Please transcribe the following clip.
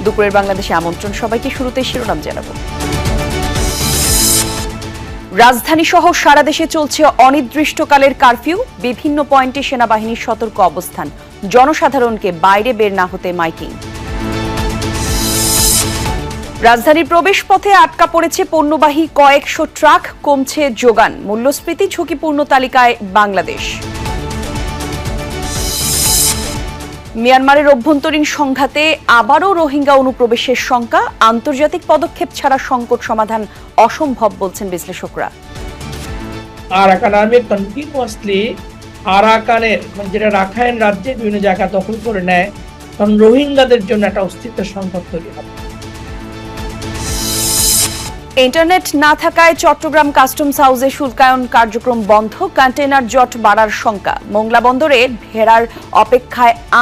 দুপুরের বাংলাদেশে আমন্ত্রণ সবাইকে। শুরুতে শিরোনাম জানাবো। রাজধানী সহ সারা দেশে চলছে অনির্দিষ্টকালের কারফিউ। বিভিন্ন পয়েন্টে সেনাবাহিনীর সতর্ক অবস্থান। জনসাধারণকে বাইরে বের না হতে মাইকিং। রাজধানীর প্রবেশপথে আটকা পড়েছে পণ্যবাহী কয়েকশো ট্রাক, কমছে যোগান। মূল্যস্ফীতি ঝুঁকিপূর্ণ তালিকায় বাংলাদেশ। মিয়ানমারের অভ্যন্তরীণ সংঘাতে আবারও রোহিঙ্গা অনুপ্রবেশের শঙ্কা। আন্তর্জাতিক পদক্ষেপ ছাড়া সংকট সমাধান অসম্ভব বলছেন বিশ্লেষকরা। আরাকান আর্মি কন্টিনিউয়াসলি আরাকানের যেটা রাখাইন রাজ্যে বিভিন্ন জায়গা দখল করে নেয়, তখন রোহিঙ্গাদের জন্য একটা অস্তিত্ব সংকট তৈরি হবে। ইন্টারনেট না থাকায় চট্টগ্রাম কাস্টমস হাউসে শুল্কায়ন কার্যক্রম বন্ধ। কন্টেইনার জট বাড়ার শঙ্কা। মোংলা বন্দরে ভেড়ার অপেক্ষায়